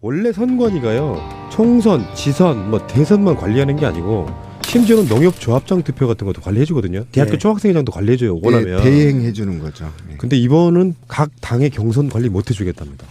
원래 선관위가요 총선, 지선, 뭐 대선만 관리하는 게 아니고 심지어는 농협조합장 투표 같은 것도 관리해주거든요. 대학교 총학생회장도 관리해줘요. 원하면. 대행해주는 거죠. 근데 이번은 각 당의 경선 관리 못 해주겠답니다.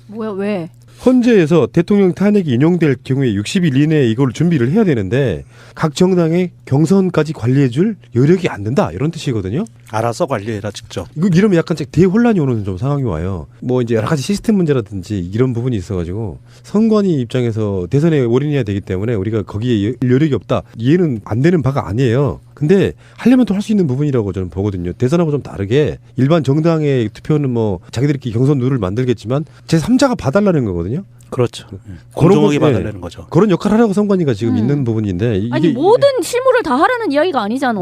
뭐야 왜? 헌재에서 대통령 탄핵이 인용될 경우에 60일 이내에 이걸 준비를 해야 되는데 각 정당의 경선까지 관리해줄 여력이 안 된다 이런 뜻이거든요. 알아서 관리해라 직접. 이러면 약간 대혼란이 오는 좀 상황이 와요. 뭐 이제 여러 가지 시스템 문제라든지 이런 부분이 있어가지고 선관위 입장에서 대선에 올인해야 되기 때문에 우리가 거기에 여력이 없다 이해는 안 되는 바가 아니에요. 근데 하려면 또 할 수 있는 부분이라고 저는 보거든요. 대선하고 좀 다르게 일반 정당의 투표는 뭐 자기들끼리 경선 룰을 만들겠지만 제3자가 봐달라는 거거든요. 그렇죠. 공정하게 그런 봐달라는 거죠. 그런 역할을 하라고 선관위가 지금 있는 부분인데 이게 아니 모든 실무를 다 하라는 이야기가 아니잖아.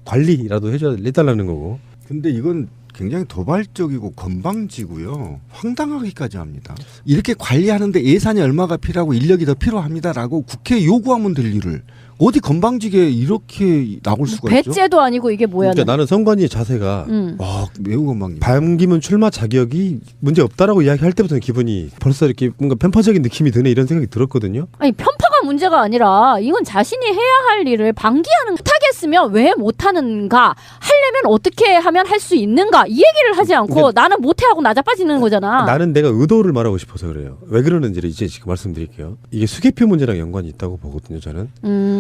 관리라도 해달라는 거고. 근데 이건 굉장히 도발적이고 건방지고요. 황당하기까지 합니다. 이렇게 관리하는데 예산이 얼마가 필요하고 인력이 더 필요합니다라고 국회에 요구하면 될 일을 어디 건방지게 이렇게 나올 수가 있죠? 배째도 아니고 이게 뭐야? 그러니까 나는 선관위의 자세가 매우 건방지. 반기문 출마 자격이 문제 없다라고 이야기할 때부터는 기분이 벌써 이렇게 뭔가 편파적인 느낌이 드네 이런 생각이 들었거든요. 아니 편파가 문제가 아니라 이건 자신이 해야 할 일을 방기하는 못하겠으면 왜 못하는가 하려면 어떻게 하면 할 수 있는가 이 얘기를 하지 않고 그러니까 나는 못해하고 나 자빠지는 거잖아. 나는 내가 의도를 말하고 싶어서 그래요. 왜 그러는지를 이제 지금 말씀드릴게요. 이게 수개표 문제랑 연관이 있다고 보거든요. 저는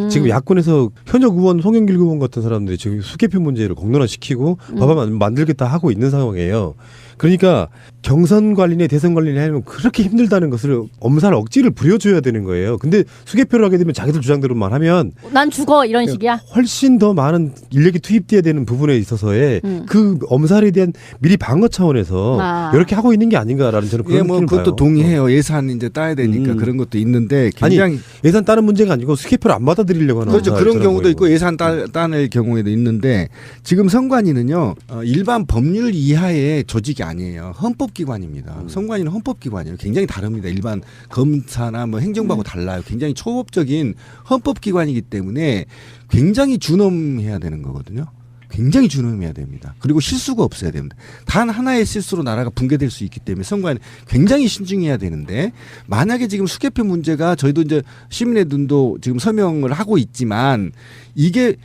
지금 야권에서 현역 의원 송영길 의원 같은 사람들이 지금 수개표 문제를 공론화시키고 법안 만들겠다 하고 있는 상황이에요. 그러니까 경선 관리나 대선 관리를 하려면 그렇게 힘들다는 것을 엄살 억지를 부려줘야 되는 거예요. 근데 수개표를 하게 되면 자기들 주장대로만 하면 난 죽어 이런 식이야. 훨씬 더 많은 인력이 투입돼야 되는 부분에 있어서의 그 엄살에 대한 미리 방어 차원에서 이렇게 하고 있는 게 아닌가라는 저는 그런 느낌을 그것도 봐요. 동의해요. 예산 이제 따야 되니까 그런 것도 있는데 굉장히 아니 예산 따는 문제가 아니고 수개표를 안 받아들이려고 하는 그렇죠. 그런 경우도 보이고. 있고 예산 따낼 경우에도 있는데 지금 선관위는요 일반 법률 이하의 조직이 아니에요. 헌법기관입니다. 선관위는 헌법기관이에요. 굉장히 다릅니다. 일반 검사나 뭐 행정부하고 달라요. 굉장히 초법적인 헌법기관이기 때문에 굉장히 준엄해야 되는 거거든요. 굉장히 준엄해야 됩니다. 그리고 실수가 없어야 됩니다. 단 하나의 실수로 나라가 붕괴될 수 있기 때문에 선관위 굉장히 신중해야 되는데 만약에 지금 수개표 문제가 저희도 이제 시민의 눈도 지금 서명을 하고 있지만 이게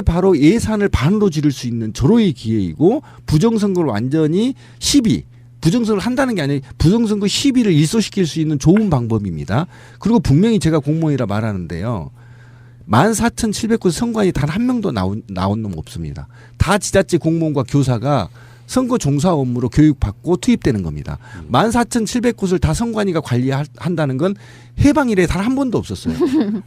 바로 예산을 반으로 줄일 수 있는 절호의 기회이고 부정선거를 완전히 부정선거를 한다는 게 아니라 부정선거 시비를 일소시킬 수 있는 좋은 방법입니다. 그리고 분명히 제가 공무원이라 말하는데요. 14,700곳 선관위 단 한 명도 나온 놈 없습니다. 다 지자체 공무원과 교사가 선거 종사 업무로 교육받고 투입되는 겁니다. 14,700곳을 다 선관위가 관리한다는 건 해방 이래 단 한 번도 없었어요.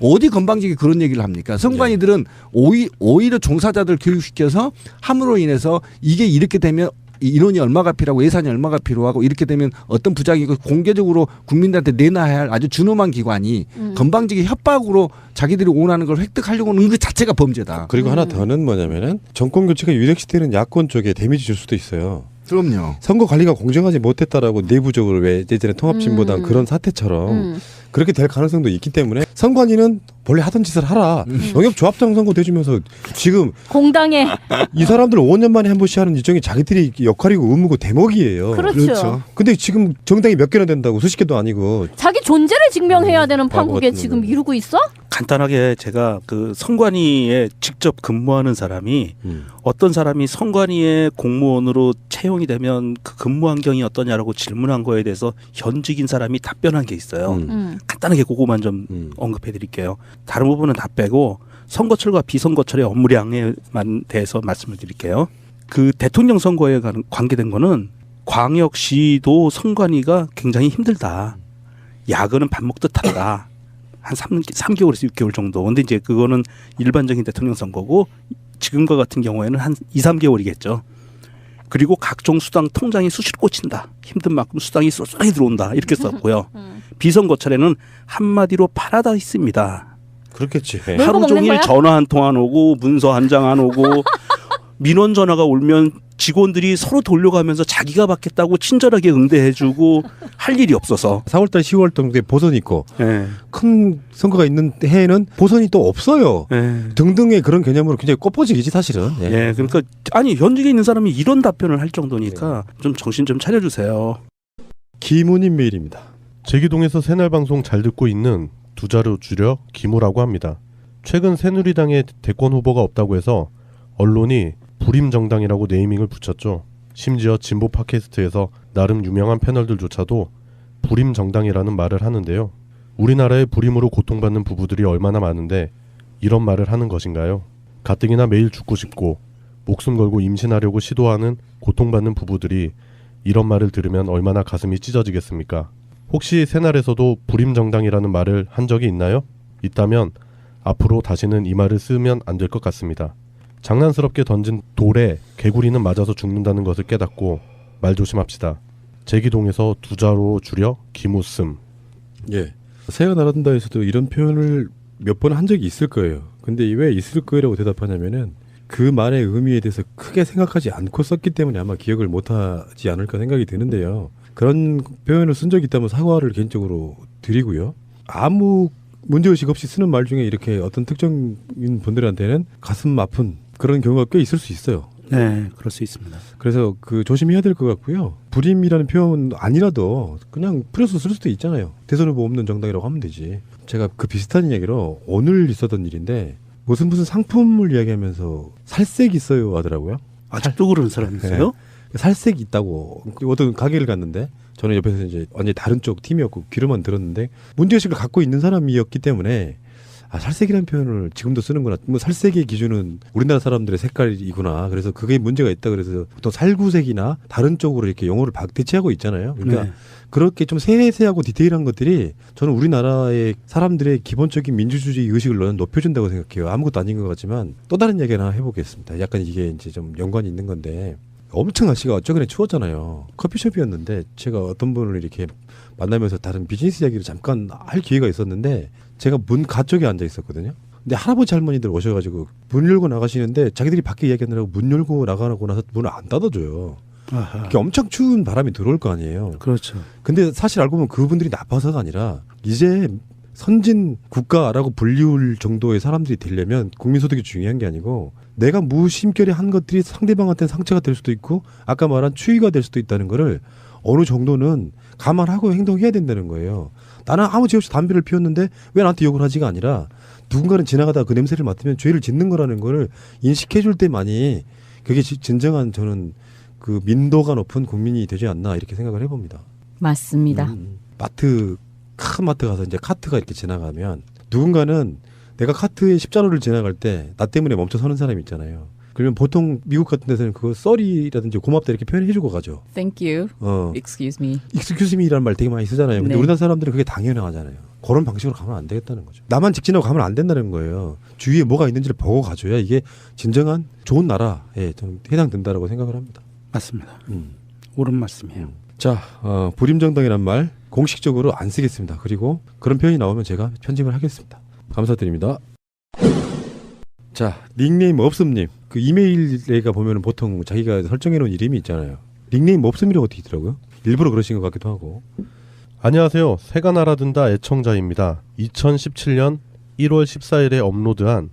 어디 건방지게 그런 얘기를 합니까? 선관위들은 오히려 종사자들 교육시켜서 함으로 인해서 이게 이렇게 되면 인원이 얼마가 필요하고 예산이 얼마가 필요하고 이렇게 되면 어떤 부작이고 공개적으로 국민들한테 내놔야 할 아주 준엄한 기관이 건방지게 협박으로 자기들이 원하는 걸 획득하려고 하는 그 자체가 범죄다. 그리고 하나 더는 뭐냐면은 정권 교체가 유력시되는 야권 쪽에 데미지 줄 수도 있어요. 그럼요. 선거 관리가 공정하지 못했다라고 내부적으로 왜 예전에 통합진보당 그런 사태처럼 그렇게 될 가능성도 있기 때문에 선관위는 원래 하던 짓을 하라. 농협조합장 선거 대주면서 지금 공당에 이 사람들 5년 만에 한 번씩 하는 일정이 자기들이 역할이고 의무고 대목이에요. 그렇죠. 근데 지금 정당이 몇 개나 된다고 수십 개도 아니고 자기 존재를 증명해야 되는 판국에 같은 지금 거는. 이루고 있어? 간단하게 제가 그 선관위에 직접 근무하는 사람이 어떤 사람이 선관위에 공무원으로 채용이 되면 그 근무 환경이 어떠냐라고 질문한 거에 대해서 현직인 사람이 답변한 게 있어요. 간단하게 그거만 좀 언급해 드릴게요. 다른 부분은 다 빼고 선거철과 비선거철의 업무량에만 대해서 말씀을 드릴게요. 그 대통령 선거에 관계된 거는 광역시도 선관위가 굉장히 힘들다. 야근은 밥 먹듯 한다. 한 3개월에서 6개월 정도. 근데 이제 그거는 일반적인 대통령 선거고 지금과 같은 경우에는 한 2, 3개월이겠죠. 그리고 각종 수당 통장이 수시로 꽂힌다. 힘든 만큼 수당이 쏠쏠하게 들어온다. 이렇게 썼고요. 비선거철에는 한마디로 팔아다 있습니다. 그렇겠지. 하루 종일 전화 한 통 안 오고 문서 한 장 안 오고 민원 전화가 오면 직원들이 서로 돌려가면서 자기가 받겠다고 친절하게 응대해주고 할 일이 없어서 4월달 10월 정도에 보선이 있고 네. 큰 선거가 있는 해에는 보선이 또 없어요. 네. 등등의 그런 개념으로 굉장히 꼽아지기지 사실은. 예. 예, 그러니까 아니 현직에 있는 사람이 이런 답변을 할 정도니까 좀 정신 좀 차려주세요. 김은임 메일입니다. 제기동에서 새날방송 잘 듣고 있는 두 자로 줄여 기무라고 합니다. 최근 새누리당에 대권 후보가 없다고 해서 언론이 불임정당이라고 네이밍을 붙였죠. 심지어 진보 팟캐스트에서 나름 유명한 패널들조차도 불임정당이라는 말을 하는데요. 우리나라의 불임으로 고통받는 부부들이 얼마나 많은데 이런 말을 하는 것인가요? 가뜩이나 매일 죽고 싶고 목숨 걸고 임신하려고 시도하는 고통받는 부부들이 이런 말을 들으면 얼마나 가슴이 찢어지겠습니까? 혹시 새날에서도 불임정당이라는 말을 한 적이 있나요? 있다면 앞으로 다시는 이 말을 쓰면 안 될 것 같습니다. 장난스럽게 던진 돌에 개구리는 맞아서 죽는다는 것을 깨닫고 말 조심합시다. 제기동에서 두 자로 줄여 기무씀. 예. 새가 날아든다에서도 이런 표현을 몇 번 한 적이 있을 거예요. 근데 왜 있을 거라고 대답하냐면은 그 말의 의미에 대해서 크게 생각하지 않고 썼기 때문에 아마 기억을 못하지 않을까 생각이 드는데요. 그런 표현을 쓴 적이 있다면 사과를 개인적으로 드리고요. 아무 문제의식 없이 쓰는 말 중에 이렇게 어떤 특정인 분들한테는 가슴 아픈 그런 경우가 꽤 있을 수 있어요. 네, 그럴 수 있습니다. 그래서 그 조심해야 될 것 같고요. 불임이라는 표현 아니라도 그냥 풀어서 쓸 수도 있잖아요. 대선 후보 없는 정당이라고 하면 되지. 제가 그 비슷한 이야기로 오늘 있었던 일인데 무슨 상품을 이야기하면서 살색 있어요 하더라고요. 아직도 그런 사람이 있어요? 네. 살색 있다고 어떤 가게를 갔는데 저는 옆에서 이제 완전히 다른 쪽 팀이었고 귀로만 들었는데 문제의식을 갖고 있는 사람이었기 때문에 살색이라는 표현을 지금도 쓰는구나. 뭐 살색의 기준은 우리나라 사람들의 색깔이구나. 그래서 그게 문제가 있다. 그래서 보통 살구색이나 다른 쪽으로 이렇게 용어를 대체하고 있잖아요. 그러니까 네. 그렇게 좀 세세하고 디테일한 것들이 저는 우리나라의 사람들의 기본적인 민주주의 의식을 높여준다고 생각해요. 아무것도 아닌 것 같지만 또 다른 얘기 하나 해보겠습니다. 약간 이게 이제 좀 연관이 있는 건데 엄청 날씨가 최근에 추웠잖아요. 커피숍이었는데 제가 어떤 분을 이렇게 만나면서 다른 비즈니스 이야기를 잠깐 할 기회가 있었는데 제가 문 가쪽에 앉아 있었거든요. 근데 할아버지 할머니들 오셔가지고 문 열고 나가시는데 자기들이 밖에 이야기하느라고 문 열고 나가고 나서 문을 안 닫아줘요. 아하. 이렇게 엄청 추운 바람이 들어올 거 아니에요. 그렇죠. 근데 사실 알고 보면 그분들이 나빠서가 아니라 이제 선진 국가라고 불리울 정도의 사람들이 되려면 국민소득이 중요한 게 아니고 내가 무심결에 한 것들이 상대방한테는 상처가 될 수도 있고 아까 말한 추위가 될 수도 있다는 거를 어느 정도는 감안하고 행동해야 된다는 거예요. 나는 아무 죄 없이 담배를 피웠는데 왜 나한테 욕을 하지가 아니라 누군가는 지나가다가 그 냄새를 맡으면 죄를 짓는 거라는 거를 인식해 줄 때만이 그게 진정한 저는 그 민도가 높은 국민이 되지 않나 이렇게 생각을 해봅니다. 맞습니다. 마트 큰 마트 가서 이제 카트가 이렇게 지나가면 누군가는 내가 카트의 십자로를 지나갈 때 나 때문에 멈춰 서는 사람이 있잖아요. 그러면 보통 미국 같은 데서는 그거 썰이라든지 고맙다 이렇게 표현해주고 가죠. Thank you. Excuse me. Excuse me이라는 말 되게 많이 쓰잖아요. 근데 네. 우리나라 사람들은 그게 당연하잖아요. 그런 방식으로 가면 안 되겠다는 거죠. 나만 직진하고 가면 안 된다는 거예요. 주위에 뭐가 있는지를 보고 가줘야 이게 진정한 좋은 나라에 좀 해당된다라고 생각을 합니다. 맞습니다. 옳은 말씀이에요. 자, 불임정당이란 말 공식적으로 안 쓰겠습니다. 그리고 그런 표현이 나오면 제가 편집을 하겠습니다. 감사드립니다. 자, 닉네임 없음님. 그 이메일에가 보면은 보통 자기가 설정해놓은 이름이 있잖아요. 닉네임 없음이라고 되어 있더라고요. 일부러 그러신 것 같기도 하고. 안녕하세요. 새가 날아든다 애청자입니다. 2017년 1월 14일에 업로드한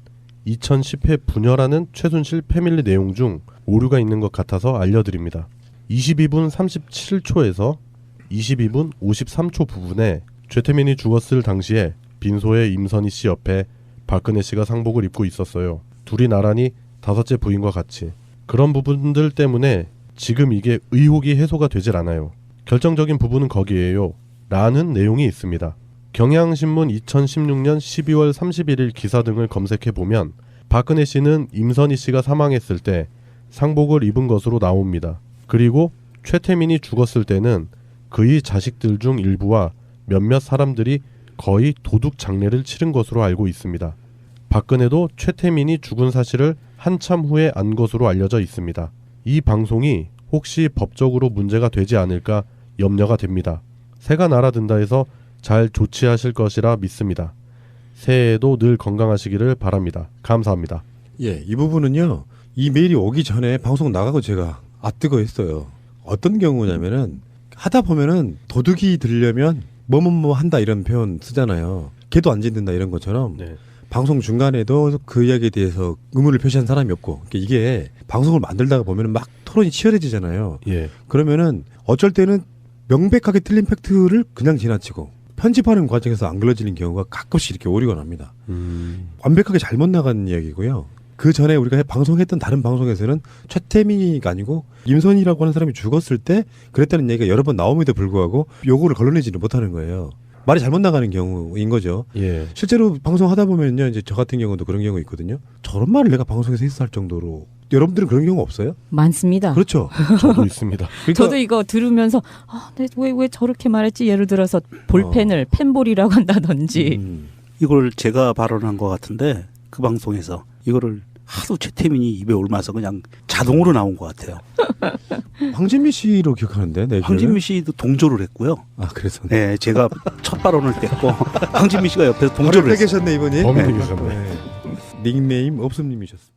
2010회 분열하는 최순실 패밀리 내용 중 오류가 있는 것 같아서 알려드립니다. 22분 37초에서 22분 53초 부분에 최태민이 죽었을 당시에 빈소에 임선희 씨 옆에 박근혜 씨가 상복을 입고 있었어요. 둘이 나란히 다섯째 부인과 같이. 그런 부분들 때문에 지금 이게 의혹이 해소가 되질 않아요. 결정적인 부분은 거기에요. 라는 내용이 있습니다. 경향신문 2016년 12월 31일 기사 등을 검색해보면 박근혜 씨는 임선희 씨가 사망했을 때 상복을 입은 것으로 나옵니다. 그리고 최태민이 죽었을 때는 그의 자식들 중 일부와 몇몇 사람들이 거의 도둑 장례를 치른 것으로 알고 있습니다. 박근혜도 최태민이 죽은 사실을 한참 후에 안 것으로 알려져 있습니다. 이 방송이 혹시 법적으로 문제가 되지 않을까 염려가 됩니다. 새가 날아든다 해서 잘 조치하실 것이라 믿습니다. 새해에도 늘 건강하시기를 바랍니다. 감사합니다. 예, 이 부분은요. 이 메일이 오기 전에 방송 나가고 제가 뜨거 했어요. 어떤 경우냐면은 하다 보면은 도둑이 들려면 뭐뭐뭐 한다 이런 표현 쓰잖아요. 개도 안 짖는다 이런 것처럼 네. 방송 중간에도 그 이야기에 대해서 의문을 표시한 사람이 없고 그러니까 이게 방송을 만들다가 보면은 막 토론이 치열해지잖아요. 예. 그러면은 어쩔 때는 명백하게 틀린 팩트를 그냥 지나치고 편집하는 과정에서 안 걸러지는 경우가 가끔씩 이렇게 오류가 납니다. 완벽하게 잘못 나간 이야기고요. 그 전에 우리가 방송했던 다른 방송에서는 최태민이가 아니고 임선희라고 하는 사람이 죽었을 때 그랬다는 얘기가 여러 번 나옴에도 불구하고 요거를 걸러내지는 못하는 거예요. 말이 잘못 나가는 경우인 거죠. 예. 실제로 방송하다 보면요, 이제 저 같은 경우도 그런 경우 있거든요. 저런 말을 내가 방송에서 했을 정도로 여러분들은 그런 경우 없어요? 많습니다. 그렇죠. 저도 있습니다. 그러니까 저도 이거 들으면서 왜 저렇게 말했지? 예를 들어서 볼펜을 펜볼이라고 한다든지. 이걸 제가 발언한 것 같은데 그 방송에서 이거를 하도 최태민이 입에 올라서 그냥 자동으로 나온 것 같아요. 황진미 씨로 기억하는데, 내 황진미 씨도 동조를 했고요. 아, 그래서 네, 제가 첫 발언을 뗐고 황진미 씨가 옆에서 동조를 바로 했어요. 계셨네 이분이. 범인이 계셨네. 닉네임 없음님이셨습니다.